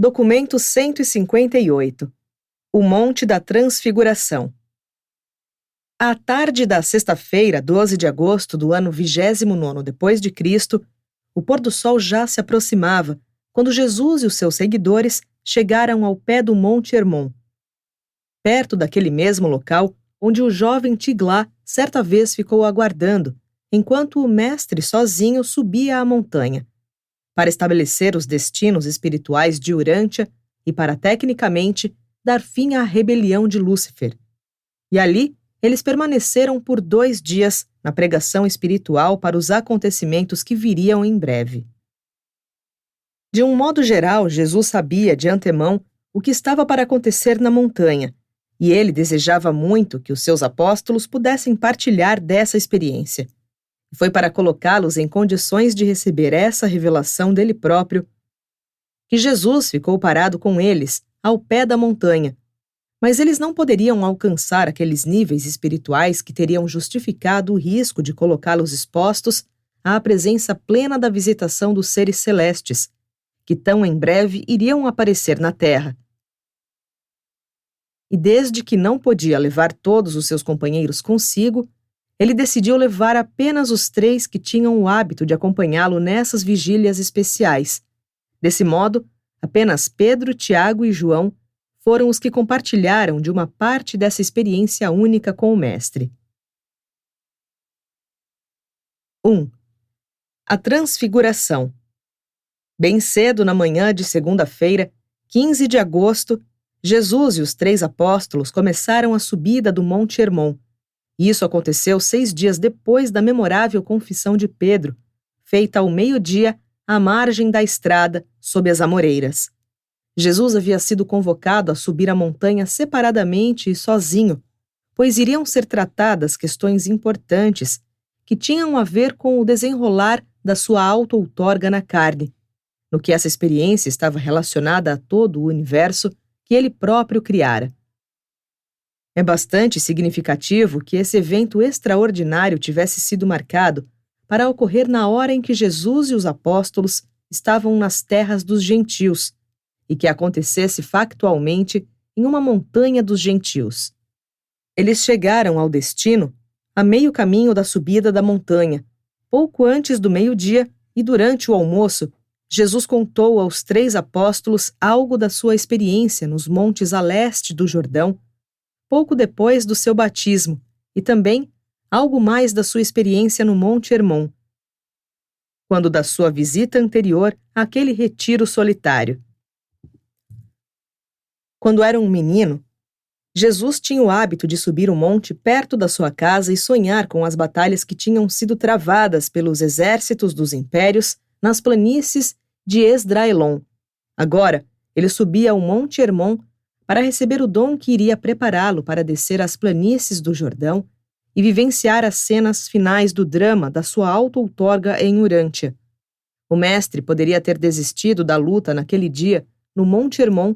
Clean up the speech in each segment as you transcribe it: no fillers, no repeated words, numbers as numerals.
Documento 158. O Monte da Transfiguração. À tarde da sexta-feira, 12 de agosto do ano 29º depois de Cristo, o pôr do sol já se aproximava, quando Jesus e os seus seguidores chegaram ao pé do Monte Hermon, perto daquele mesmo local onde o jovem Tiglá certa vez ficou aguardando, enquanto o mestre sozinho subia a montanha, para estabelecer os destinos espirituais de Urântia e para, tecnicamente, dar fim à rebelião de Lúcifer. E ali, eles permaneceram por 2 dias na pregação espiritual para os acontecimentos que viriam em breve. De um modo geral, Jesus sabia de antemão o que estava para acontecer na montanha, e ele desejava muito que os seus apóstolos pudessem partilhar dessa experiência. Foi para colocá-los em condições de receber essa revelação dele próprio que Jesus ficou parado com eles, ao pé da montanha. Mas eles não poderiam alcançar aqueles níveis espirituais que teriam justificado o risco de colocá-los expostos à presença plena da visitação dos seres celestes, que tão em breve iriam aparecer na Terra. E desde que não podia levar todos os seus companheiros consigo, ele decidiu levar apenas os 3 que tinham o hábito de acompanhá-lo nessas vigílias especiais. Desse modo, apenas Pedro, Tiago e João foram os que compartilharam de uma parte dessa experiência única com o Mestre. 1. A Transfiguração. Bem cedo na manhã de segunda-feira, 15 de agosto, Jesus e os 3 apóstolos começaram a subida do Monte Hermon. Isso aconteceu 6 dias depois da memorável confissão de Pedro, feita ao meio-dia à margem da estrada, sob as amoreiras. Jesus havia sido convocado a subir a montanha separadamente e sozinho, pois iriam ser tratadas questões importantes que tinham a ver com o desenrolar da sua auto-outorga na carne, no que essa experiência estava relacionada a todo o universo que ele próprio criara. É bastante significativo que esse evento extraordinário tivesse sido marcado para ocorrer na hora em que Jesus e os apóstolos estavam nas terras dos gentios, e que acontecesse factualmente em uma montanha dos gentios. Eles chegaram ao destino a meio caminho da subida da montanha, pouco antes do meio-dia, e durante o almoço, Jesus contou aos 3 apóstolos algo da sua experiência nos montes a leste do Jordão, pouco depois do seu batismo, e também algo mais da sua experiência no Monte Hermon, quando da sua visita anterior àquele retiro solitário. Quando era um menino, Jesus tinha o hábito de subir o monte perto da sua casa e sonhar com as batalhas que tinham sido travadas pelos exércitos dos impérios nas planícies de Esdraelon. Agora, ele subia ao Monte Hermon para receber o dom que iria prepará-lo para descer as planícies do Jordão e vivenciar as cenas finais do drama da sua auto-outorga em Urântia. O mestre poderia ter desistido da luta naquele dia, no Monte Hermon,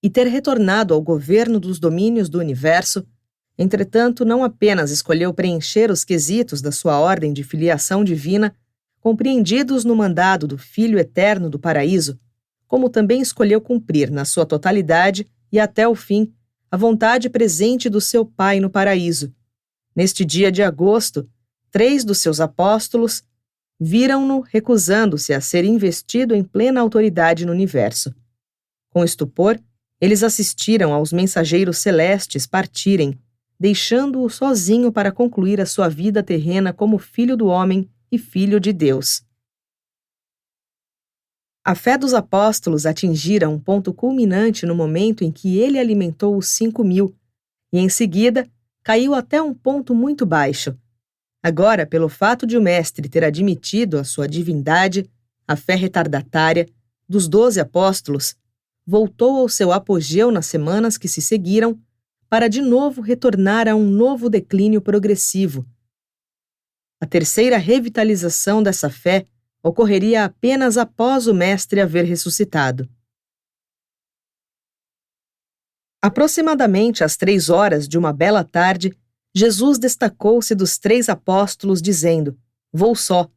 e ter retornado ao governo dos domínios do universo. Entretanto, não apenas escolheu preencher os quesitos da sua ordem de filiação divina, compreendidos no mandado do Filho Eterno do Paraíso, como também escolheu cumprir na sua totalidade e até o fim a vontade presente do seu Pai no paraíso. Neste dia de agosto, 3 dos seus apóstolos viram-no recusando-se a ser investido em plena autoridade no universo. Com estupor, eles assistiram aos mensageiros celestes partirem, deixando-o sozinho para concluir a sua vida terrena como filho do homem e filho de Deus. A fé dos apóstolos atingira um ponto culminante no momento em que ele alimentou os 5.000, e em seguida caiu até um ponto muito baixo. Agora, pelo fato de o mestre ter admitido a sua divindade, a fé retardatária dos 12 apóstolos voltou ao seu apogeu nas semanas que se seguiram, para de novo retornar a um novo declínio progressivo. A terceira revitalização dessa fé ocorreria apenas após o mestre haver ressuscitado. Aproximadamente às 3 horas de uma bela tarde, Jesus destacou-se dos 3 apóstolos, dizendo: "Vou só.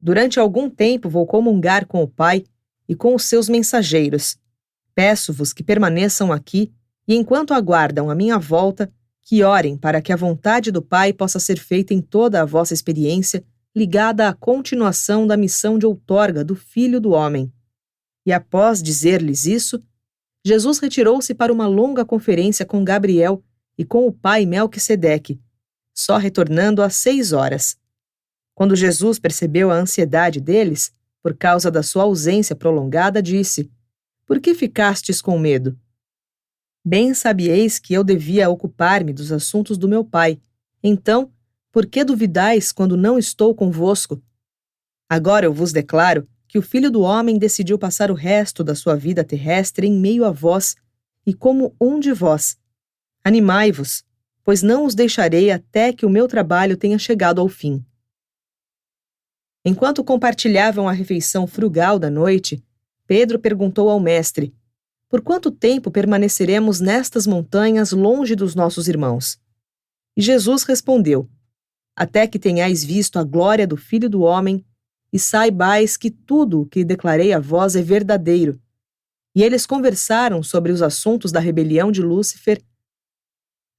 Durante algum tempo vou comungar com o Pai, e com os seus mensageiros. Peço-vos que permaneçam aqui e, enquanto aguardam a minha volta, que orem para que a vontade do Pai possa ser feita em toda a vossa experiência, ligada à continuação da missão de outorga do Filho do Homem. E após dizer-lhes isso, Jesus retirou-se para uma longa conferência com Gabriel e com o pai Melquisedeque, só retornando às 6 horas. Quando Jesus percebeu a ansiedade deles, por causa da sua ausência prolongada, disse: Por que ficastes com medo? Bem sabieis que eu devia ocupar-me dos assuntos do meu pai. Então, por que duvidais quando não estou convosco? Agora eu vos declaro que o Filho do Homem decidiu passar o resto da sua vida terrestre em meio a vós, e como um de vós. Animai-vos, pois não os deixarei até que o meu trabalho tenha chegado ao fim. Enquanto compartilhavam a refeição frugal da noite, Pedro perguntou ao mestre: Por quanto tempo permaneceremos nestas montanhas longe dos nossos irmãos? E Jesus respondeu: Até que tenhais visto a glória do Filho do Homem e saibais que tudo o que declarei a vós é verdadeiro. E eles conversaram sobre os assuntos da rebelião de Lúcifer,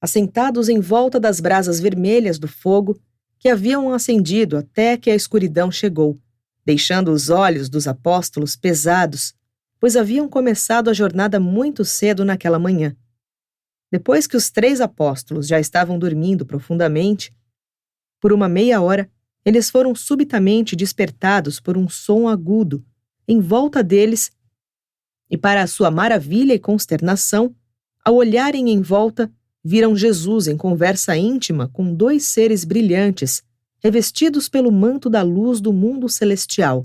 assentados em volta das brasas vermelhas do fogo que haviam acendido até que a escuridão chegou, deixando os olhos dos apóstolos pesados, pois haviam começado a jornada muito cedo naquela manhã. Depois que os 3 apóstolos já estavam dormindo profundamente, por uma meia hora, eles foram subitamente despertados por um som agudo em volta deles e, para a sua maravilha e consternação, ao olharem em volta, viram Jesus em conversa íntima com 2 seres brilhantes, revestidos pelo manto da luz do mundo celestial.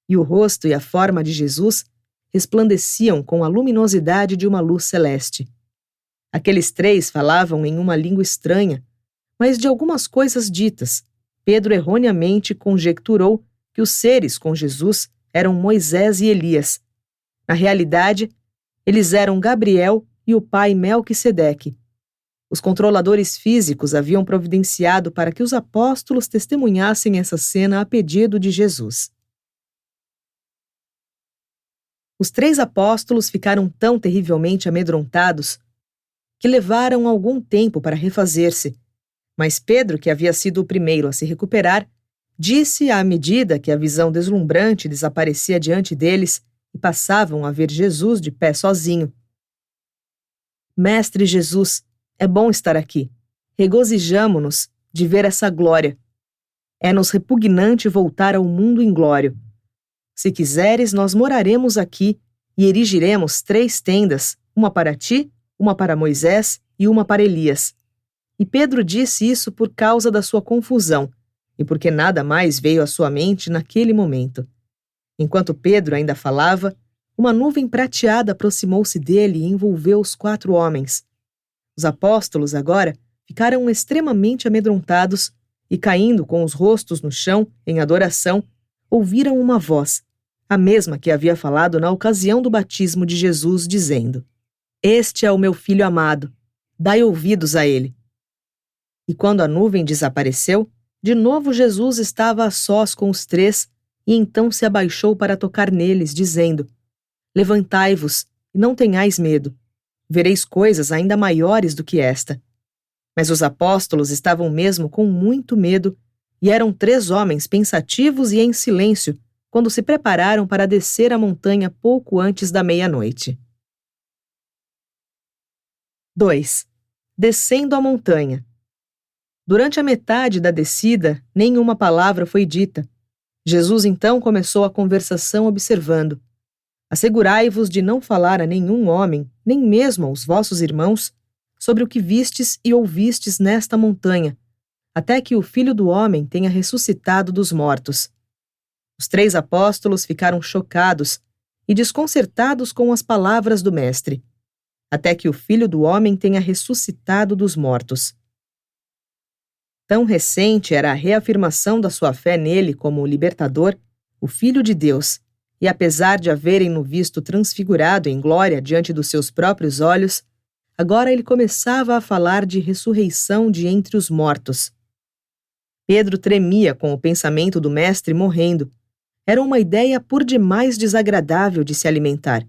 E o rosto e a forma de Jesus resplandeciam com a luminosidade de uma luz celeste. Aqueles 3 falavam em uma língua estranha, mas de algumas coisas ditas, Pedro erroneamente conjecturou que os seres com Jesus eram Moisés e Elias. Na realidade, eles eram Gabriel e o pai Melquisedeque. Os controladores físicos haviam providenciado para que os apóstolos testemunhassem essa cena a pedido de Jesus. Os 3 apóstolos ficaram tão terrivelmente amedrontados que levaram algum tempo para refazer-se, mas Pedro, que havia sido o primeiro a se recuperar, disse à medida que a visão deslumbrante desaparecia diante deles e passavam a ver Jesus de pé sozinho: Mestre Jesus, é bom estar aqui. Regozijamo-nos de ver essa glória. É-nos repugnante voltar ao mundo inglório. Se quiseres, nós moraremos aqui e erigiremos 3 tendas, uma para ti, uma para Moisés e uma para Elias. E Pedro disse isso por causa da sua confusão e porque nada mais veio à sua mente naquele momento. Enquanto Pedro ainda falava, uma nuvem prateada aproximou-se dele e envolveu os 4 homens. Os apóstolos agora ficaram extremamente amedrontados e, caindo com os rostos no chão, em adoração, ouviram uma voz, a mesma que havia falado na ocasião do batismo de Jesus, dizendo: Este é o meu filho amado, dai ouvidos a ele. E quando a nuvem desapareceu, de novo Jesus estava a sós com os 3, e então se abaixou para tocar neles, dizendo: Levantai-vos e não tenhais medo. Vereis coisas ainda maiores do que esta. Mas os apóstolos estavam mesmo com muito medo, e eram 3 homens pensativos e em silêncio, quando se prepararam para descer a montanha pouco antes da meia-noite. 2. Descendo a montanha. Durante a metade da descida, nenhuma palavra foi dita. Jesus então começou a conversação observando: Assegurai-vos de não falar a nenhum homem, nem mesmo aos vossos irmãos, sobre o que vistes e ouvistes nesta montanha, até que o Filho do Homem tenha ressuscitado dos mortos. Os 3 apóstolos ficaram chocados e desconcertados com as palavras do Mestre, até que o Filho do Homem tenha ressuscitado dos mortos. Tão recente era a reafirmação da sua fé nele como o libertador, o Filho de Deus, e apesar de haverem-no visto transfigurado em glória diante dos seus próprios olhos, agora ele começava a falar de ressurreição de entre os mortos. Pedro tremia com o pensamento do mestre morrendo, era uma ideia por demais desagradável de se alimentar.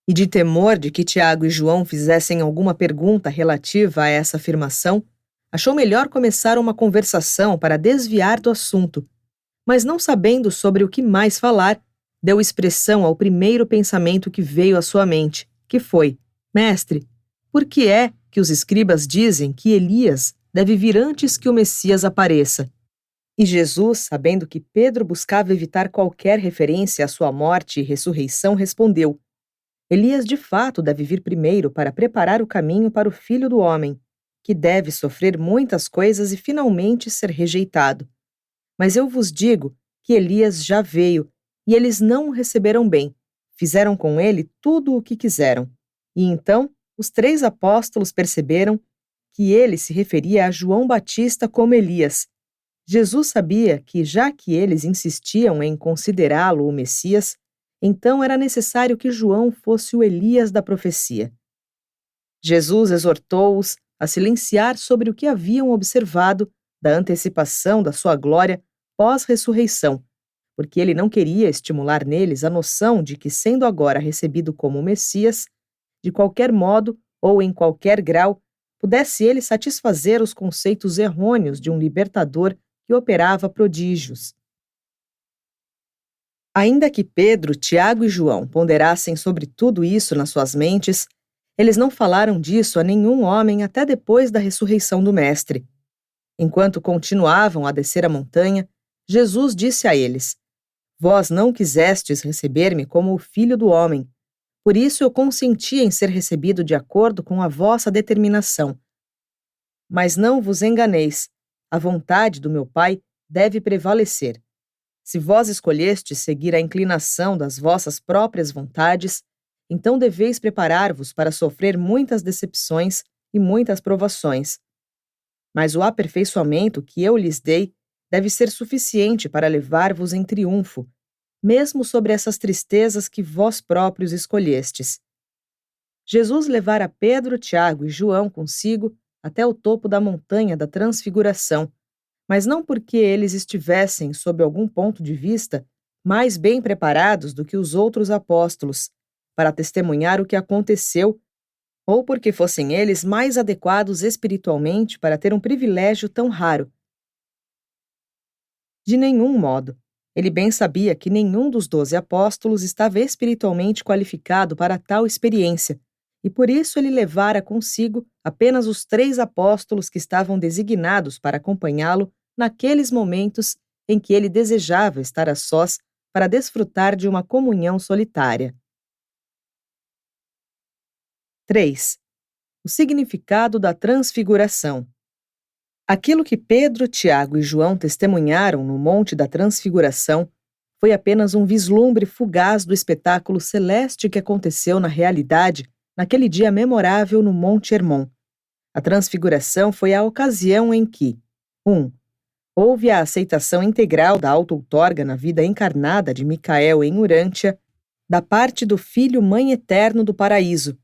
E de temor de que Tiago e João fizessem alguma pergunta relativa a essa afirmação, achou melhor começar uma conversação para desviar do assunto, mas não sabendo sobre o que mais falar, deu expressão ao primeiro pensamento que veio à sua mente, que foi: Mestre, por que é que os escribas dizem que Elias deve vir antes que o Messias apareça? E Jesus, sabendo que Pedro buscava evitar qualquer referência à sua morte e ressurreição, respondeu: Elias de fato deve vir primeiro para preparar o caminho para o Filho do Homem, que deve sofrer muitas coisas e finalmente ser rejeitado. Mas eu vos digo que Elias já veio, e eles não o receberam bem. Fizeram com ele tudo o que quiseram. E então os 3 apóstolos perceberam que ele se referia a João Batista como Elias. Jesus sabia que, já que eles insistiam em considerá-lo o Messias, então era necessário que João fosse o Elias da profecia. Jesus exortou-os a silenciar sobre o que haviam observado da antecipação da sua glória pós-ressurreição, porque ele não queria estimular neles a noção de que, sendo agora recebido como Messias, de qualquer modo ou em qualquer grau, pudesse ele satisfazer os conceitos errôneos de um libertador que operava prodígios. Ainda que Pedro, Tiago e João ponderassem sobre tudo isso nas suas mentes, eles não falaram disso a nenhum homem até depois da ressurreição do Mestre. Enquanto continuavam a descer a montanha, Jesus disse a eles: Vós não quisestes receber-me como o Filho do Homem, por isso eu consenti em ser recebido de acordo com a vossa determinação. Mas não vos enganeis, a vontade do meu Pai deve prevalecer. Se vós escolhestes seguir a inclinação das vossas próprias vontades, então deveis preparar-vos para sofrer muitas decepções e muitas provações. Mas o aperfeiçoamento que eu lhes dei deve ser suficiente para levar-vos em triunfo, mesmo sobre essas tristezas que vós próprios escolhestes. Jesus levara Pedro, Tiago e João consigo até o topo da montanha da Transfiguração, mas não porque eles estivessem, sob algum ponto de vista, mais bem preparados do que os outros apóstolos, para testemunhar o que aconteceu, ou porque fossem eles mais adequados espiritualmente para ter um privilégio tão raro. De nenhum modo. Ele bem sabia que nenhum dos 12 apóstolos estava espiritualmente qualificado para tal experiência, e por isso ele levara consigo apenas os 3 apóstolos que estavam designados para acompanhá-lo naqueles momentos em que ele desejava estar a sós para desfrutar de uma comunhão solitária. 3. O significado da transfiguração. Aquilo que Pedro, Tiago e João testemunharam no Monte da Transfiguração foi apenas um vislumbre fugaz do espetáculo celeste que aconteceu na realidade naquele dia memorável no Monte Hermon. A Transfiguração foi a ocasião em que 1. Houve a aceitação integral da auto-outorga na vida encarnada de Micael em Urântia, da parte do Filho Mãe Eterno do Paraíso.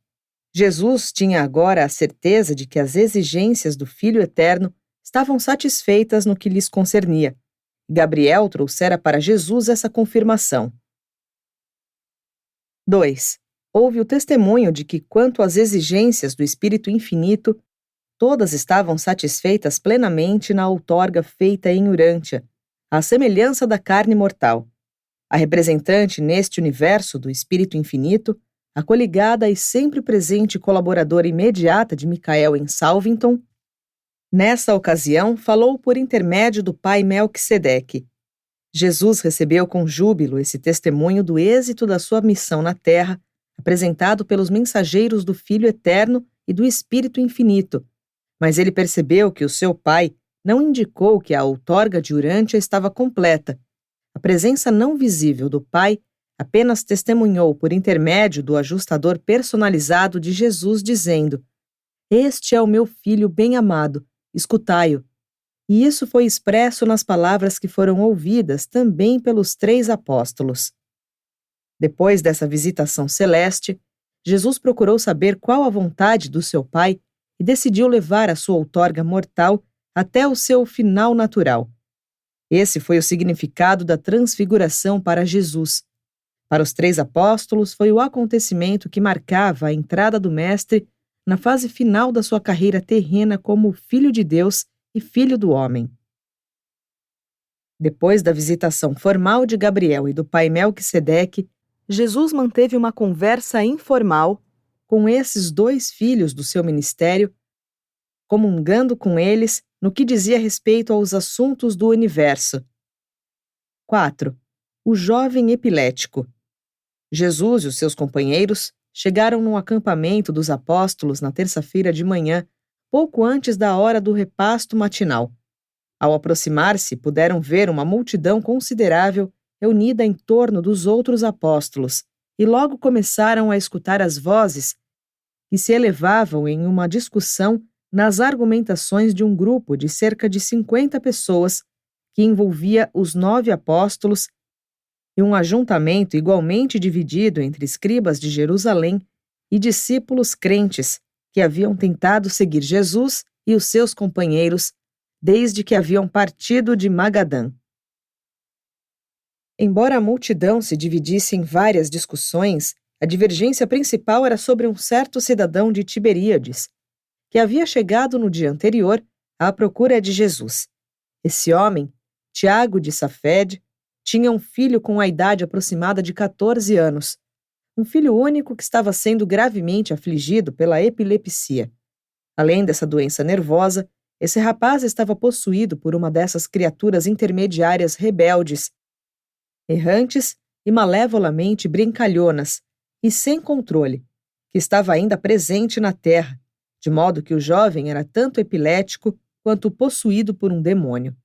Jesus tinha agora a certeza de que as exigências do Filho Eterno estavam satisfeitas no que lhes concernia. Gabriel trouxera para Jesus essa confirmação. 2. Houve o testemunho de que, quanto às exigências do Espírito Infinito, todas estavam satisfeitas plenamente na outorga feita em Urântia, à semelhança da carne mortal. A representante neste universo do Espírito Infinito, a coligada e sempre presente colaboradora imediata de Micael em Salvington, nessa ocasião falou por intermédio do pai Melquisedeque. Jesus recebeu com júbilo esse testemunho do êxito da sua missão na terra, apresentado pelos mensageiros do Filho Eterno e do Espírito Infinito, mas ele percebeu que o seu pai não indicou que a outorga de Urântia estava completa. A presença não visível do pai apenas testemunhou por intermédio do ajustador personalizado de Jesus, dizendo: Este é o meu filho bem-amado, escutai-o. E isso foi expresso nas palavras que foram ouvidas também pelos 3 apóstolos. Depois dessa visitação celeste, Jesus procurou saber qual a vontade do seu Pai e decidiu levar a sua outorga mortal até o seu final natural. Esse foi o significado da transfiguração para Jesus. Para os 3 apóstolos, foi o acontecimento que marcava a entrada do Mestre na fase final da sua carreira terrena como Filho de Deus e Filho do Homem. Depois da visitação formal de Gabriel e do pai Melquisedeque, Jesus manteve uma conversa informal com esses 2 filhos do seu ministério, comungando com eles no que dizia respeito aos assuntos do universo. 4. O jovem epilético. Jesus e os seus companheiros chegaram num acampamento dos apóstolos na terça-feira de manhã, pouco antes da hora do repasto matinal. Ao aproximar-se, puderam ver uma multidão considerável reunida em torno dos outros apóstolos, e logo começaram a escutar as vozes que se elevavam em uma discussão nas argumentações de um grupo de cerca de 50 pessoas que envolvia os 9 apóstolos e um ajuntamento igualmente dividido entre escribas de Jerusalém e discípulos crentes que haviam tentado seguir Jesus e os seus companheiros desde que haviam partido de Magadã. Embora a multidão se dividisse em várias discussões, a divergência principal era sobre um certo cidadão de Tiberíades, que havia chegado no dia anterior à procura de Jesus. Esse homem, Tiago de Safed, tinha um filho com a idade aproximada de 14 anos, um filho único que estava sendo gravemente afligido pela epilepsia. Além dessa doença nervosa, esse rapaz estava possuído por uma dessas criaturas intermediárias rebeldes, errantes e malevolamente brincalhonas, e sem controle, que estava ainda presente na terra, de modo que o jovem era tanto epilético quanto possuído por um demônio.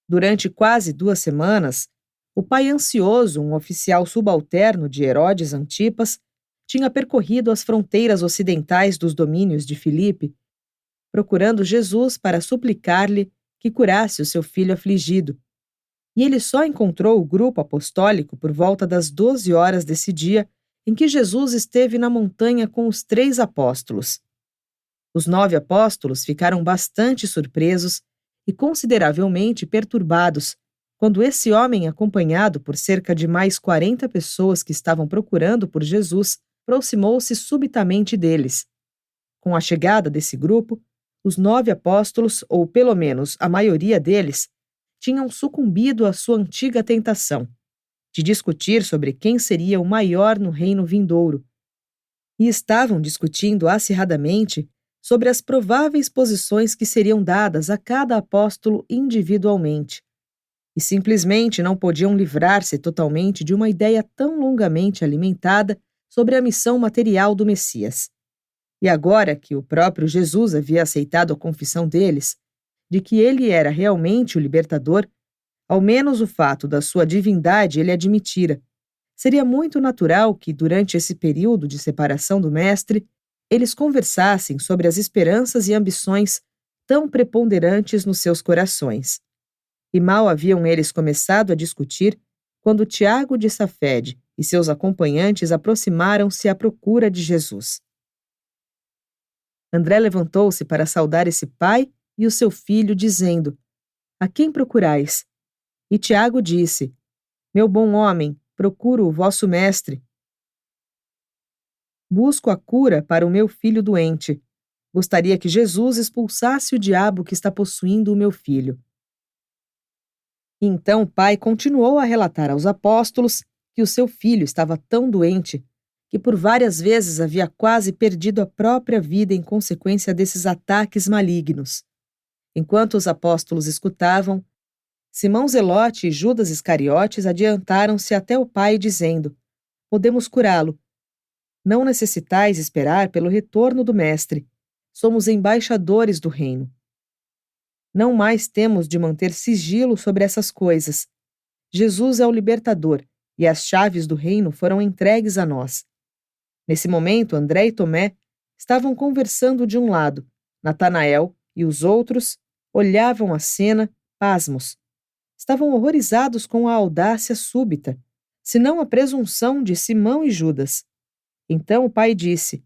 Durante quase 2 semanas, o pai ansioso, um oficial subalterno de Herodes Antipas, tinha percorrido as fronteiras ocidentais dos domínios de Filipe, procurando Jesus para suplicar-lhe que curasse o seu filho afligido. E ele só encontrou o grupo apostólico por volta das 12 horas desse dia em que Jesus esteve na montanha com os 3 apóstolos. Os 9 apóstolos ficaram bastante surpresos e consideravelmente perturbados quando esse homem, acompanhado por cerca de mais 40 pessoas que estavam procurando por Jesus, aproximou-se subitamente deles. Com a chegada desse grupo, os 9 apóstolos, ou pelo menos a maioria deles, tinham sucumbido à sua antiga tentação de discutir sobre quem seria o maior no reino vindouro, e estavam discutindo acirradamente sobre as prováveis posições que seriam dadas a cada apóstolo individualmente, e simplesmente não podiam livrar-se totalmente de uma ideia tão longamente alimentada sobre a missão material do Messias. E agora que o próprio Jesus havia aceitado a confissão deles, de que ele era realmente o libertador, ao menos o fato da sua divindade ele admitira. Seria muito natural que, durante esse período de separação do Mestre, eles conversassem sobre as esperanças e ambições tão preponderantes nos seus corações. E mal haviam eles começado a discutir, quando Tiago de Safed e seus acompanhantes aproximaram-se à procura de Jesus. André levantou-se para saudar esse pai e o seu filho, dizendo: "A quem procurais?" E Tiago disse: "Meu bom homem, procuro o vosso mestre. Busco a cura para o meu filho doente. Gostaria que Jesus expulsasse o diabo que está possuindo o meu filho." E então o pai continuou a relatar aos apóstolos que o seu filho estava tão doente que por várias vezes havia quase perdido a própria vida em consequência desses ataques malignos. Enquanto os apóstolos escutavam, Simão Zelote e Judas Iscariotes adiantaram-se até o pai, dizendo: "Podemos curá-lo. Não necessitais esperar pelo retorno do Mestre. Somos embaixadores do reino. Não mais temos de manter sigilo sobre essas coisas. Jesus é o libertador, e as chaves do reino foram entregues a nós." Nesse momento, André e Tomé estavam conversando de um lado. Natanael e os outros olhavam a cena, pasmos. Estavam horrorizados com a audácia súbita, se não a presunção de Simão e Judas. Então o pai disse: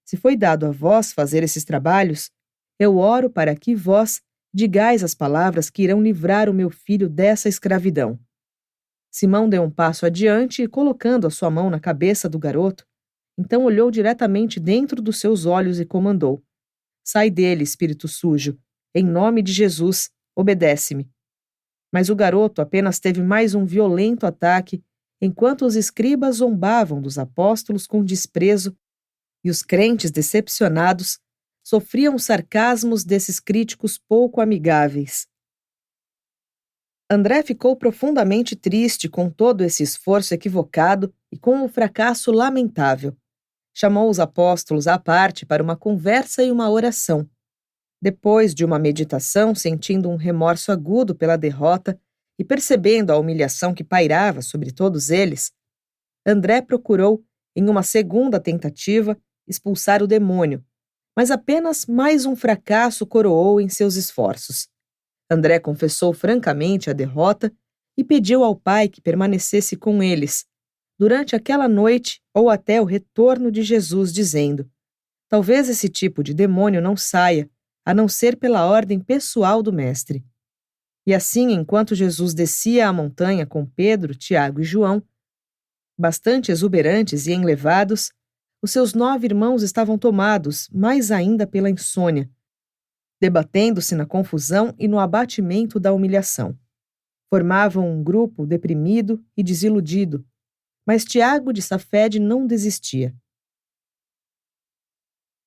"Se foi dado a vós fazer esses trabalhos, eu oro para que vós digais as palavras que irão livrar o meu filho dessa escravidão. Simão deu um passo adiante e, colocando a sua mão na cabeça do garoto, então olhou diretamente dentro dos seus olhos e comandou: Sai dele, espírito sujo. Em nome de Jesus, obedece-me. Mas o garoto apenas teve mais um violento ataque, enquanto os escribas zombavam dos apóstolos com desprezo e os crentes decepcionados sofriam os sarcasmos desses críticos pouco amigáveis. André ficou profundamente triste com todo esse esforço equivocado e com o fracasso lamentável. Chamou os apóstolos à parte para uma conversa e uma oração. Depois de uma meditação, sentindo um remorso agudo pela derrota e percebendo a humilhação que pairava sobre todos eles, André procurou, em uma segunda tentativa, expulsar o demônio, mas apenas mais um fracasso coroou em seus esforços. André confessou francamente a derrota e pediu ao Pai que permanecesse com eles, durante aquela noite ou até o retorno de Jesus, dizendo: Talvez esse tipo de demônio não saia, a não ser pela ordem pessoal do Mestre. E assim, enquanto Jesus descia a montanha com Pedro, Tiago e João, bastante exuberantes e enlevados, os seus 9 irmãos estavam tomados, mais ainda pela insônia, debatendo-se na confusão e no abatimento da humilhação. Formavam um grupo deprimido e desiludido, mas Tiago de Safed não desistia.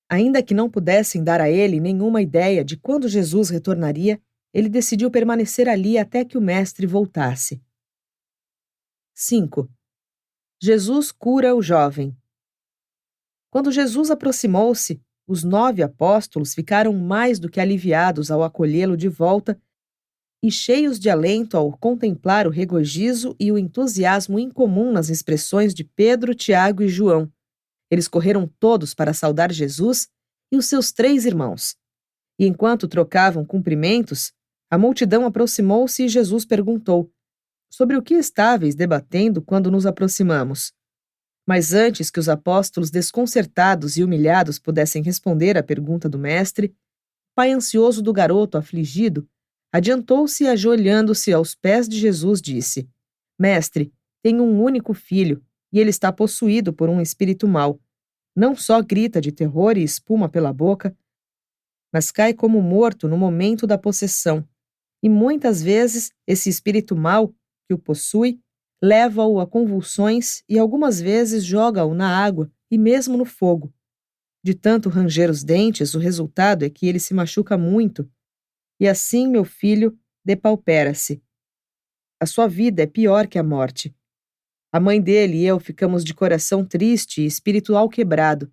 Ainda que não pudessem dar a ele nenhuma ideia de quando Jesus retornaria, ele decidiu permanecer ali até que o Mestre voltasse. 5. Jesus cura o jovem. Quando Jesus aproximou-se, os 9 apóstolos ficaram mais do que aliviados ao acolhê-lo de volta e cheios de alento ao contemplar o regozijo e o entusiasmo incomum nas expressões de Pedro, Tiago e João. Eles correram todos para saudar Jesus e os seus 3 irmãos. E enquanto trocavam cumprimentos, a multidão aproximou-se e Jesus perguntou: Sobre o que estáveis debatendo quando nos aproximamos? Mas antes que os apóstolos desconcertados e humilhados pudessem responder à pergunta do mestre, o pai ansioso do garoto afligido adiantou-se e, ajoelhando-se aos pés de Jesus, disse: Mestre, tenho um único filho, e ele está possuído por um espírito mau. Não só grita de terror e espuma pela boca, mas cai como morto no momento da possessão. E muitas vezes esse espírito mau que o possui leva-o a convulsões e algumas vezes joga-o na água e mesmo no fogo. De tanto ranger os dentes, o resultado é que ele se machuca muito. E assim, meu filho, depaupera-se. A sua vida é pior que a morte. A mãe dele e eu ficamos de coração triste e espiritual quebrado.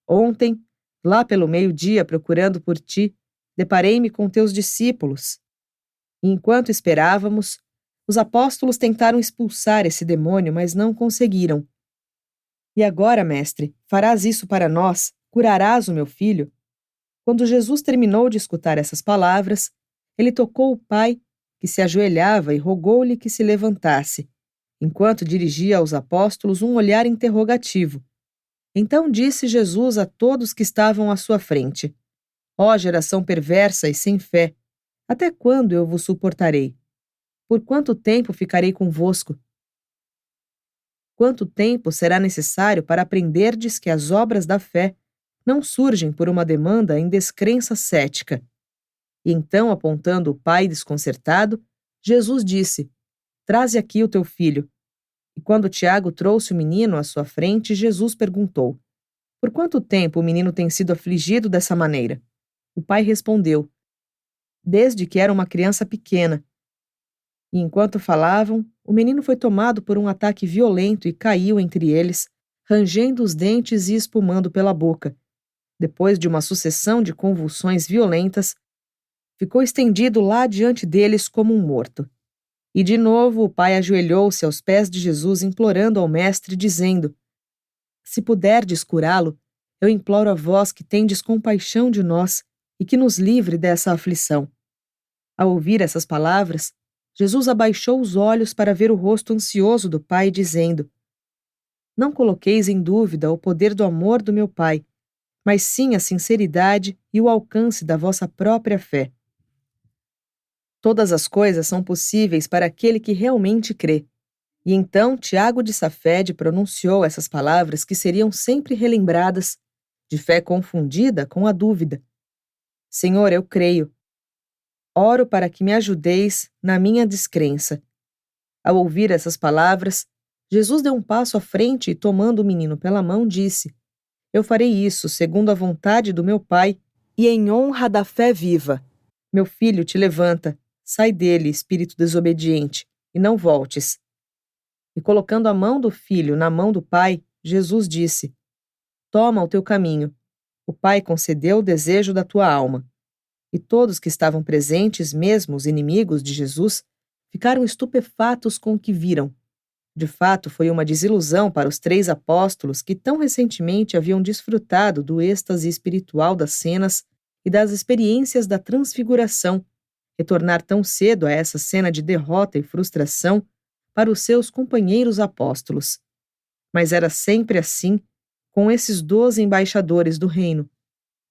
Ontem, lá pelo meio-dia, procurando por ti, deparei-me com teus discípulos. E enquanto esperávamos, os apóstolos tentaram expulsar esse demônio, mas não conseguiram. E agora, mestre, farás isso para nós? Curarás o meu filho? Quando Jesus terminou de escutar essas palavras, ele tocou o pai, que se ajoelhava, e rogou-lhe que se levantasse, enquanto dirigia aos apóstolos um olhar interrogativo. Então disse Jesus a todos que estavam à sua frente: Ó geração perversa e sem fé, até quando eu vos suportarei? Por quanto tempo ficarei convosco? Quanto tempo será necessário para aprenderdes que as obras da fé não surgem por uma demanda em descrença cética? E então, apontando o pai desconcertado, Jesus disse: Traze aqui o teu filho. E quando Tiago trouxe o menino à sua frente, Jesus perguntou: Por quanto tempo o menino tem sido afligido dessa maneira? O pai respondeu: Desde que era uma criança pequena. E enquanto falavam, o menino foi tomado por um ataque violento e caiu entre eles, rangendo os dentes e espumando pela boca. Depois de uma sucessão de convulsões violentas, ficou estendido lá diante deles como um morto. E de novo o pai ajoelhou-se aos pés de Jesus, implorando ao mestre, dizendo: Se puderdes curá-lo, eu imploro a vós que tendes compaixão de nós e que nos livre dessa aflição. Ao ouvir essas palavras, Jesus abaixou os olhos para ver o rosto ansioso do pai, dizendo: Não coloqueis em dúvida o poder do amor do meu pai, mas sim a sinceridade e o alcance da vossa própria fé. Todas as coisas são possíveis para aquele que realmente crê. E então Tiago de Safed pronunciou essas palavras que seriam sempre relembradas, de fé confundida com a dúvida. Senhor, eu creio. Oro para que me ajudeis na minha descrença. Ao ouvir essas palavras, Jesus deu um passo à frente e, tomando o menino pela mão, disse: Eu farei isso segundo a vontade do meu Pai e em honra da fé viva. Meu filho, te levanta, sai dele, espírito desobediente, e não voltes. E colocando a mão do filho na mão do pai, Jesus disse: Toma o teu caminho. O pai concedeu o desejo da tua alma. E todos que estavam presentes, mesmo os inimigos de Jesus, ficaram estupefatos com o que viram. De fato, foi uma desilusão para os 3 apóstolos que tão recentemente haviam desfrutado do êxtase espiritual das cenas e das experiências da transfiguração, retornar tão cedo a essa cena de derrota e frustração para os seus companheiros apóstolos. Mas era sempre assim com esses 12 embaixadores do reino.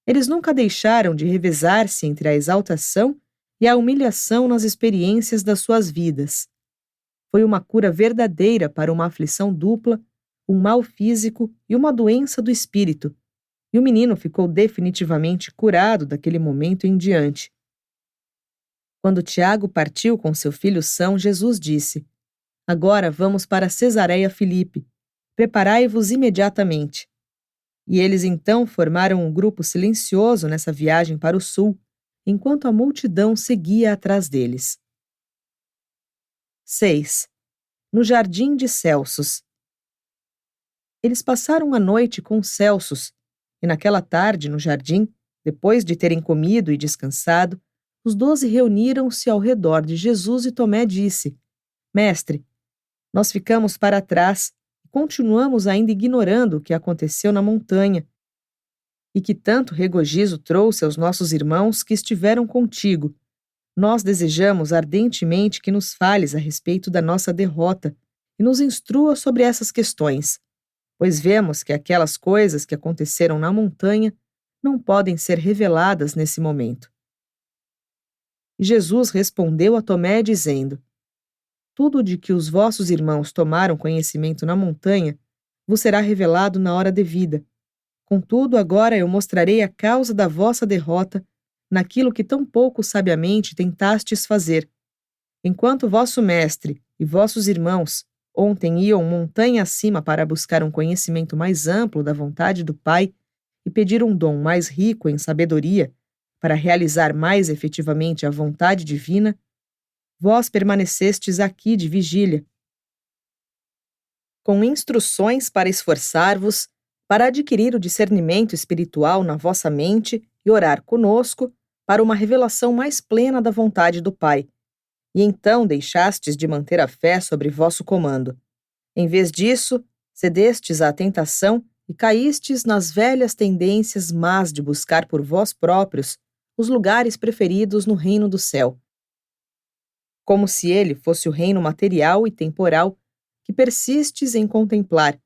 Eles nunca deixaram de revezar-se entre a exaltação e a humilhação nas experiências das suas vidas. Foi uma cura verdadeira para uma aflição dupla, um mal físico e uma doença do espírito, e o menino ficou definitivamente curado daquele momento em diante. Quando Tiago partiu com seu filho são, Jesus disse: Agora vamos para Cesareia Filipe. Preparai-vos imediatamente. E eles então formaram um grupo silencioso nessa viagem para o sul, enquanto a multidão seguia atrás deles. 6. No jardim de Celsos. Eles passaram a noite com Celsos, e naquela tarde, no jardim, depois de terem comido e descansado, os 12 reuniram-se ao redor de Jesus e Tomé disse: Mestre, nós ficamos para trás e continuamos ainda ignorando o que aconteceu na montanha e que tanto regozijo trouxe aos nossos irmãos que estiveram contigo. Nós desejamos ardentemente que nos fales a respeito da nossa derrota e nos instrua sobre essas questões, pois vemos que aquelas coisas que aconteceram na montanha não podem ser reveladas nesse momento. E Jesus respondeu a Tomé dizendo: Tudo de que os vossos irmãos tomaram conhecimento na montanha vos será revelado na hora devida. Contudo, agora eu mostrarei a causa da vossa derrota naquilo que tão pouco sabiamente tentastes fazer. Enquanto vosso mestre e vossos irmãos ontem iam montanha acima para buscar um conhecimento mais amplo da vontade do Pai e pedir um dom mais rico em sabedoria para realizar mais efetivamente a vontade divina, vós permanecestes aqui de vigília, com instruções para esforçar-vos, para adquirir o discernimento espiritual na vossa mente e orar conosco para uma revelação mais plena da vontade do Pai. E então deixastes de manter a fé sobre vosso comando. Em vez disso, cedestes à tentação e caístes nas velhas tendências más de buscar por vós próprios os lugares preferidos no reino do céu, como se ele fosse o reino material e temporal que persistes em contemplar,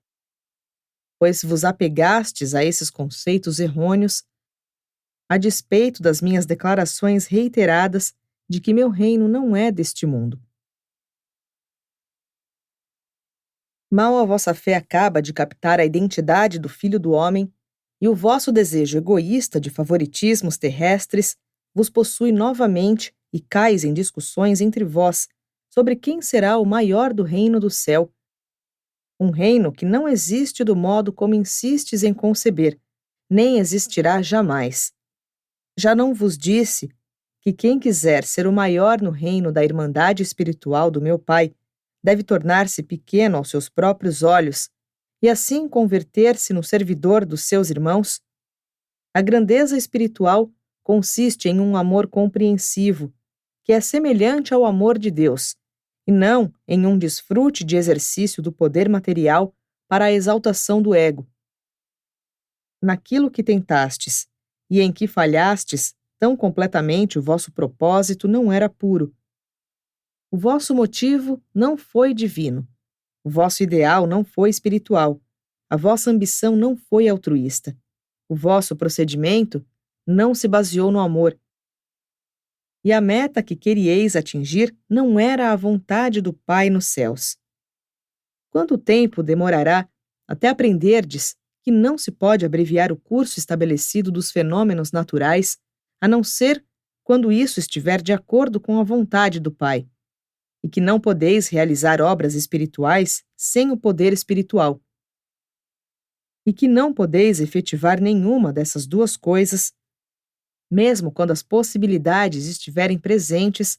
pois vos apegastes a esses conceitos errôneos, a despeito das minhas declarações reiteradas de que meu reino não é deste mundo. Mal a vossa fé acaba de captar a identidade do Filho do Homem, e o vosso desejo egoísta de favoritismos terrestres vos possui novamente e cais em discussões entre vós sobre quem será o maior do reino do céu. Um reino que não existe do modo como insistes em conceber, nem existirá jamais. Já não vos disse que quem quiser ser o maior no reino da irmandade espiritual do meu Pai deve tornar-se pequeno aos seus próprios olhos e assim converter-se no servidor dos seus irmãos? A grandeza espiritual consiste em um amor compreensivo, que é semelhante ao amor de Deus, e não em um desfrute de exercício do poder material para a exaltação do ego. Naquilo que tentastes e em que falhastes tão completamente o vosso propósito não era puro. O vosso motivo não foi divino. O vosso ideal não foi espiritual. A vossa ambição não foi altruísta. O vosso procedimento não se baseou no amor. e a meta que querieis atingir não era a vontade do Pai nos céus. Quanto tempo demorará até aprenderdes que não se pode abreviar o curso estabelecido dos fenômenos naturais, a não ser quando isso estiver de acordo com a vontade do Pai, e que não podeis realizar obras espirituais sem o poder espiritual, e que não podeis efetivar nenhuma dessas duas coisas, mesmo quando as possibilidades estiverem presentes,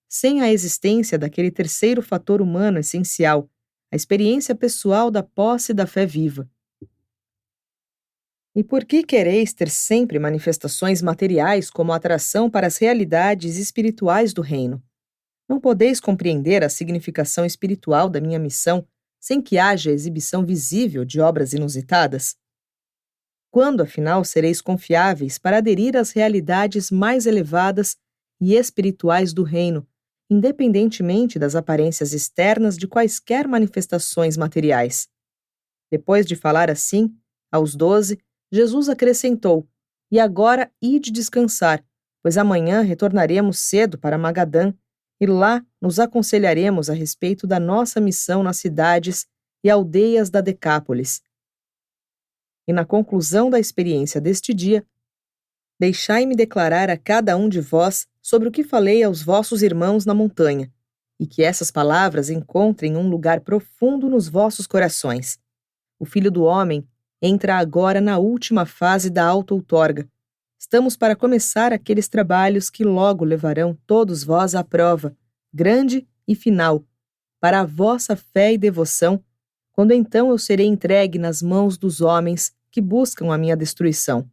sem a existência daquele terceiro fator humano essencial, a experiência pessoal da posse da fé viva. E por que quereis ter sempre manifestações materiais como atração para as realidades espirituais do reino? Não podeis compreender a significação espiritual da minha missão sem que haja exibição visível de obras inusitadas? Quando, afinal, sereis confiáveis para aderir às realidades mais elevadas e espirituais do reino, independentemente das aparências externas de quaisquer manifestações materiais? Depois de falar assim, aos 12, Jesus acrescentou: E agora ide descansar, pois amanhã retornaremos cedo para Magadã, e lá nos aconselharemos a respeito da nossa missão nas cidades e aldeias da Decápolis. E na conclusão da experiência deste dia, deixai-me declarar a cada um de vós sobre o que falei aos vossos irmãos na montanha, e que essas palavras encontrem um lugar profundo nos vossos corações. O Filho do Homem entra agora na última fase da auto-outorga. Estamos para começar aqueles trabalhos que logo levarão todos vós à prova, grande e final, para a vossa fé e devoção, quando então eu serei entregue nas mãos dos homens que buscam a minha destruição.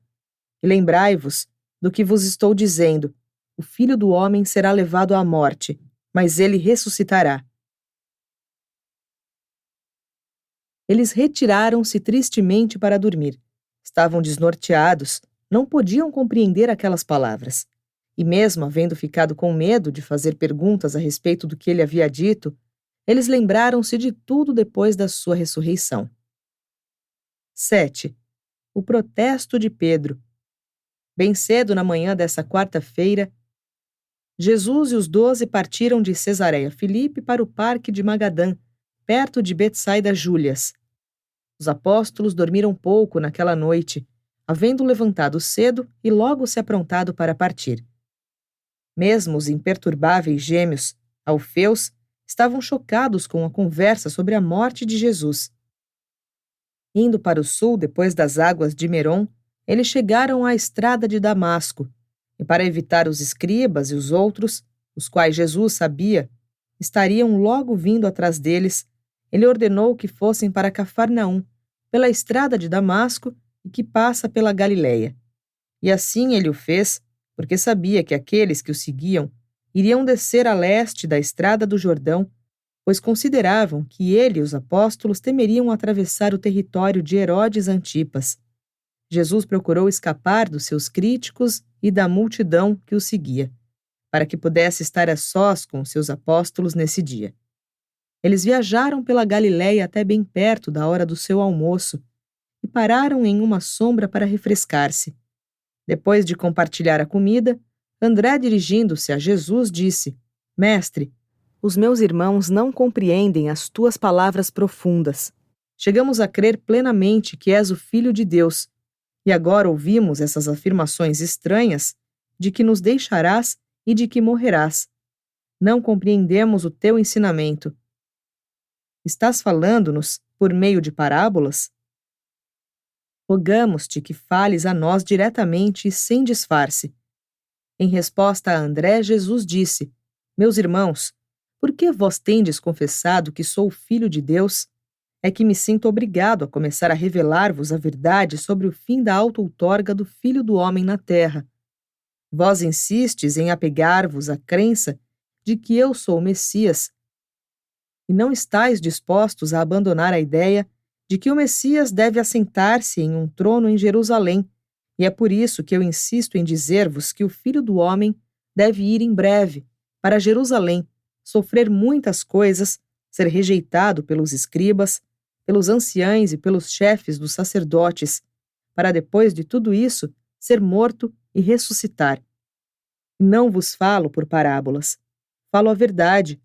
E lembrai-vos do que vos estou dizendo: o Filho do Homem será levado à morte, mas ele ressuscitará. Eles retiraram-se tristemente para dormir. Estavam desnorteados, não podiam compreender aquelas palavras. E mesmo havendo ficado com medo de fazer perguntas a respeito do que ele havia dito, eles lembraram-se de tudo depois da sua ressurreição. 7. O protesto de Pedro. Bem cedo na manhã dessa quarta-feira, Jesus e os 12 partiram de Cesareia Filipe para o parque de Magadã, perto de Betsaida Júlias. Os apóstolos dormiram pouco naquela noite, havendo levantado cedo e logo se aprontado para partir. Mesmo os imperturbáveis gêmeos, Alfeus, estavam chocados com a conversa sobre a morte de Jesus. Indo para o sul depois das águas de Merom, eles chegaram à estrada de Damasco, e para evitar os escribas e os outros, os quais Jesus sabia, estariam logo vindo atrás deles, ele ordenou que fossem para Cafarnaum, pela estrada de Damasco e que passa pela Galileia. E assim ele o fez, porque sabia que aqueles que o seguiam iriam descer a leste da estrada do Jordão, pois consideravam que ele e os apóstolos temeriam atravessar o território de Herodes Antipas. Jesus procurou escapar dos seus críticos e da multidão que o seguia, para que pudesse estar a sós com os seus apóstolos nesse dia. Eles viajaram pela Galileia até bem perto da hora do seu almoço e pararam em uma sombra para refrescar-se. Depois de compartilhar a comida, André, dirigindo-se a Jesus, disse: Mestre, os meus irmãos não compreendem as tuas palavras profundas. Chegamos a crer plenamente que és o Filho de Deus, e agora ouvimos essas afirmações estranhas de que nos deixarás e de que morrerás. Não compreendemos o teu ensinamento. Estás falando-nos por meio de parábolas? Rogamos-te que fales a nós diretamente e sem disfarce. Em resposta a André, Jesus disse: Meus irmãos, por que vós tendes confessado que sou o Filho de Deus? É que me sinto obrigado a começar a revelar-vos a verdade sobre o fim da auto-outorga do Filho do Homem na terra. Vós insistes em apegar-vos à crença de que eu sou o Messias, e não estáis dispostos a abandonar a ideia de que o Messias deve assentar-se em um trono em Jerusalém, e é por isso que eu insisto em dizer-vos que o Filho do Homem deve ir em breve para Jerusalém, sofrer muitas coisas, ser rejeitado pelos escribas, pelos anciães e pelos chefes dos sacerdotes, para depois de tudo isso ser morto e ressuscitar. Não vos falo por parábolas, falo a verdade,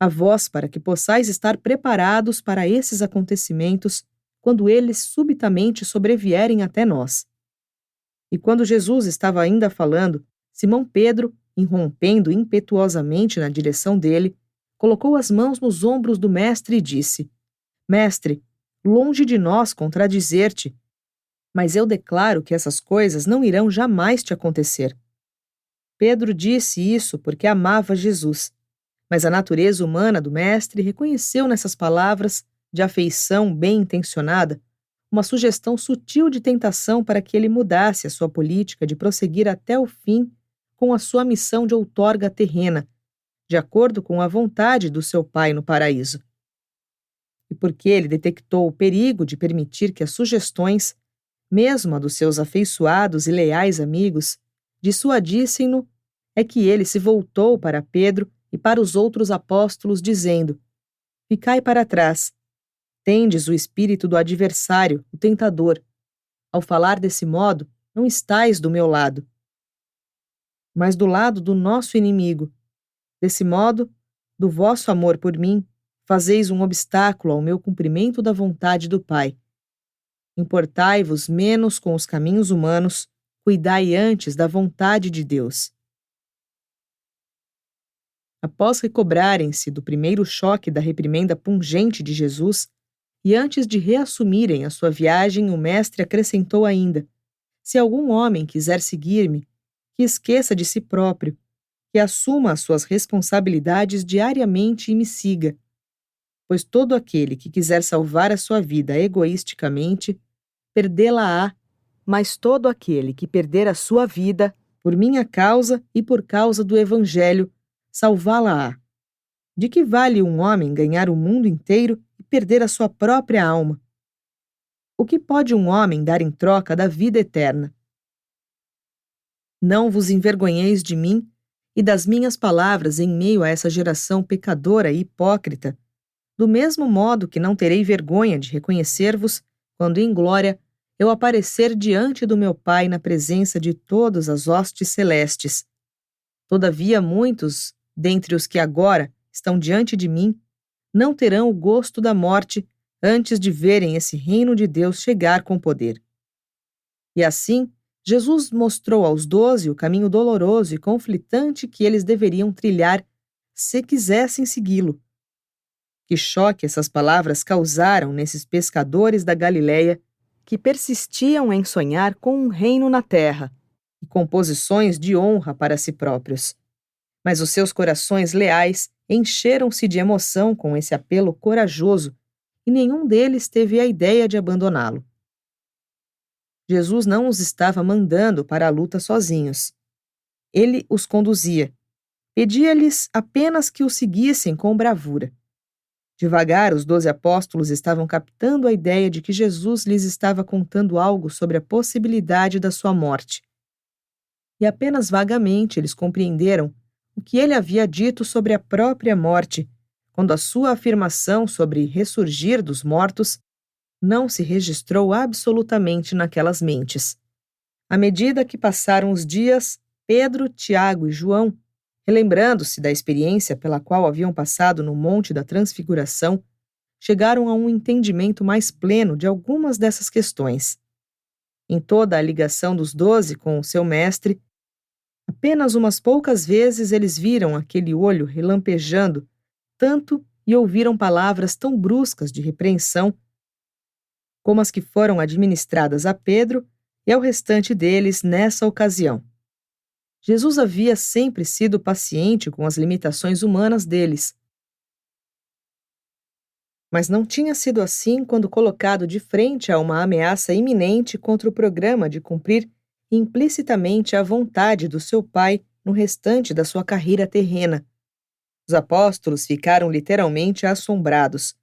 a vós para que possais estar preparados para esses acontecimentos quando eles subitamente sobrevierem até nós. E quando Jesus estava ainda falando, Simão Pedro, irrompendo impetuosamente na direção dele, colocou as mãos nos ombros do mestre e disse: Mestre, longe de nós contradizer-te, mas eu declaro que essas coisas não irão jamais te acontecer. Pedro disse isso porque amava Jesus, mas a natureza humana do mestre reconheceu nessas palavras, de afeição bem intencionada, uma sugestão sutil de tentação para que ele mudasse a sua política de prosseguir até o fim com a sua missão de outorga terrena, de acordo com a vontade do seu Pai no paraíso. E porque ele detectou o perigo de permitir que as sugestões, mesmo a dos seus afeiçoados e leais amigos, dissuadissem-no, é que ele se voltou para Pedro e para os outros apóstolos, dizendo: Ficai para trás. Tendes o espírito do adversário, o tentador. Ao falar desse modo, não estais do meu lado, mas do lado do nosso inimigo. Desse modo, do vosso amor por mim, fazeis um obstáculo ao meu cumprimento da vontade do Pai. Importai-vos menos com os caminhos humanos, cuidai antes da vontade de Deus. Após recobrarem-se do primeiro choque da reprimenda pungente de Jesus, e antes de reassumirem a sua viagem, o mestre acrescentou ainda: Se algum homem quiser seguir-me, que esqueça de si próprio, que assuma as suas responsabilidades diariamente e me siga. Pois todo aquele que quiser salvar a sua vida egoisticamente, perdê-la-á, mas todo aquele que perder a sua vida, por minha causa e por causa do Evangelho, salvá-la-á. De que vale um homem ganhar o mundo inteiro e perder a sua própria alma? O que pode um homem dar em troca da vida eterna? Não vos envergonheis de mim e das minhas palavras em meio a essa geração pecadora e hipócrita, do mesmo modo que não terei vergonha de reconhecer-vos quando em glória eu aparecer diante do meu Pai na presença de todas as hostes celestes. Todavia muitos, dentre os que agora estão diante de mim, não terão o gosto da morte antes de verem esse reino de Deus chegar com poder. E assim, Jesus mostrou aos 12 o caminho doloroso e conflitante que eles deveriam trilhar se quisessem segui-lo. Que choque essas palavras causaram nesses pescadores da Galileia que persistiam em sonhar com um reino na terra e com posições de honra para si próprios. Mas os seus corações leais encheram-se de emoção com esse apelo corajoso e nenhum deles teve a ideia de abandoná-lo. Jesus não os estava mandando para a luta sozinhos. Ele os conduzia. Pedia-lhes apenas que o seguissem com bravura. Devagar, os 12 apóstolos estavam captando a ideia de que Jesus lhes estava contando algo sobre a possibilidade da sua morte. E apenas vagamente eles compreenderam o que ele havia dito sobre a própria morte, quando a sua afirmação sobre ressurgir dos mortos não se registrou absolutamente naquelas mentes. À medida que passaram os dias, Pedro, Tiago e João, relembrando-se da experiência pela qual haviam passado no Monte da Transfiguração, chegaram a um entendimento mais pleno de algumas dessas questões. Em toda a ligação dos 12 com o seu mestre, apenas umas poucas vezes eles viram aquele olho relampejando tanto e ouviram palavras tão bruscas de repreensão como as que foram administradas a Pedro e ao restante deles nessa ocasião. Jesus havia sempre sido paciente com as limitações humanas deles, mas não tinha sido assim quando colocado de frente a uma ameaça iminente contra o programa de cumprir implicitamente a vontade do seu Pai no restante da sua carreira terrena. Os apóstolos ficaram literalmente assombrados.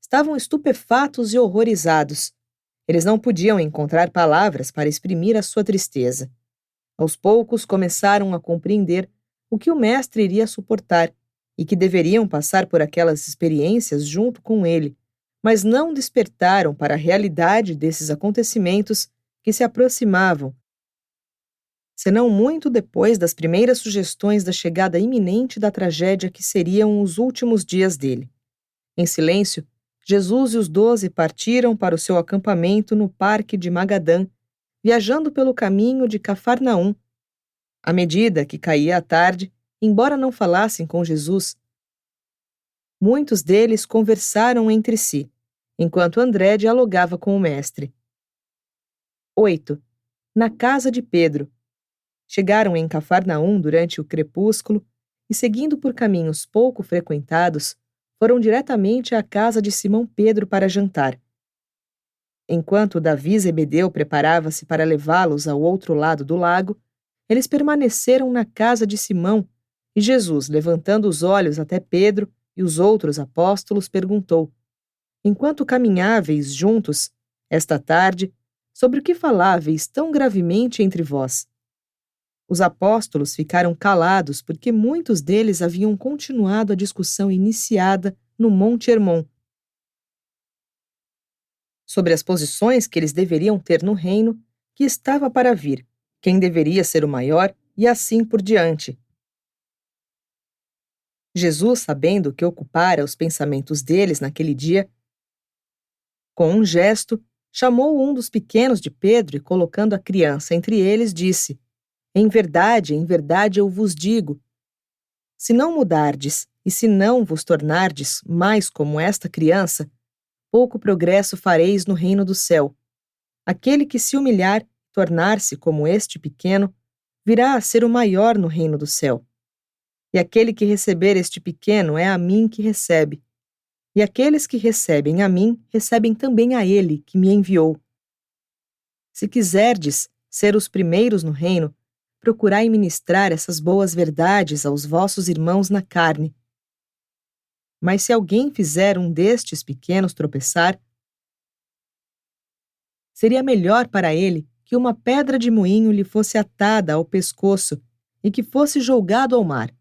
Estavam estupefatos e horrorizados. Eles não podiam encontrar palavras para exprimir a sua tristeza. Aos poucos começaram a compreender o que o mestre iria suportar e que deveriam passar por aquelas experiências junto com ele, mas não despertaram para a realidade desses acontecimentos que se aproximavam senão muito depois das primeiras sugestões da chegada iminente da tragédia que seriam os últimos dias dele. Em silêncio, Jesus e os 12 partiram para o seu acampamento no parque de Magadã, viajando pelo caminho de Cafarnaum. À medida que caía a tarde, embora não falassem com Jesus, muitos deles conversaram entre si, enquanto André dialogava com o mestre. 8. Na casa de Pedro. Chegaram em Cafarnaum durante o crepúsculo e, seguindo por caminhos pouco frequentados, foram diretamente à casa de Simão Pedro para jantar. Enquanto Davi e Zebedeu preparava-se para levá-los ao outro lado do lago, eles permaneceram na casa de Simão e Jesus, levantando os olhos até Pedro e os outros apóstolos, perguntou: Enquanto caminháveis juntos, esta tarde, sobre o que faláveis tão gravemente entre vós? Os apóstolos ficaram calados porque muitos deles haviam continuado a discussão iniciada no Monte Hermon, sobre as posições que eles deveriam ter no reino que estava para vir, quem deveria ser o maior e assim por diante. Jesus, sabendo que ocupara os pensamentos deles naquele dia, com um gesto, chamou um dos pequenos de Pedro e, colocando a criança entre eles, disse: em verdade eu vos digo, se não mudardes e se não vos tornardes mais como esta criança, pouco progresso fareis no reino do céu. Aquele que se humilhar e tornar-se como este pequeno, virá a ser o maior no reino do céu. E aquele que receber este pequeno é a mim que recebe. E aqueles que recebem a mim, recebem também a ele que me enviou. Se quiserdes ser os primeiros no reino, procurai ministrar essas boas verdades aos vossos irmãos na carne. Mas se alguém fizer um destes pequenos tropeçar, seria melhor para ele que uma pedra de moinho lhe fosse atada ao pescoço e que fosse jogado ao mar.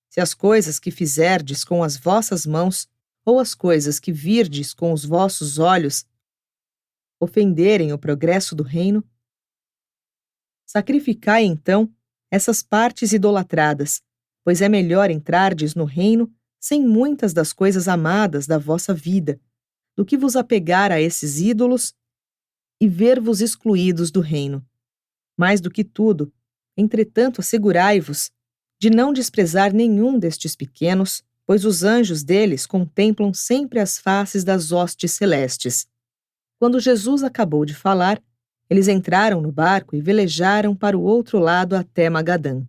Se as coisas que fizerdes com as vossas mãos, ou as coisas que virdes com os vossos olhos, ofenderem o progresso do reino, sacrificai então essas partes idolatradas, pois é melhor entrardes no reino sem muitas das coisas amadas da vossa vida, do que vos apegar a esses ídolos e ver-vos excluídos do reino. Mais do que tudo, entretanto, assegurai-vos de não desprezar nenhum destes pequenos, pois os anjos deles contemplam sempre as faces das hostes celestes. Quando Jesus acabou de falar, eles entraram no barco e velejaram para o outro lado até Magadã.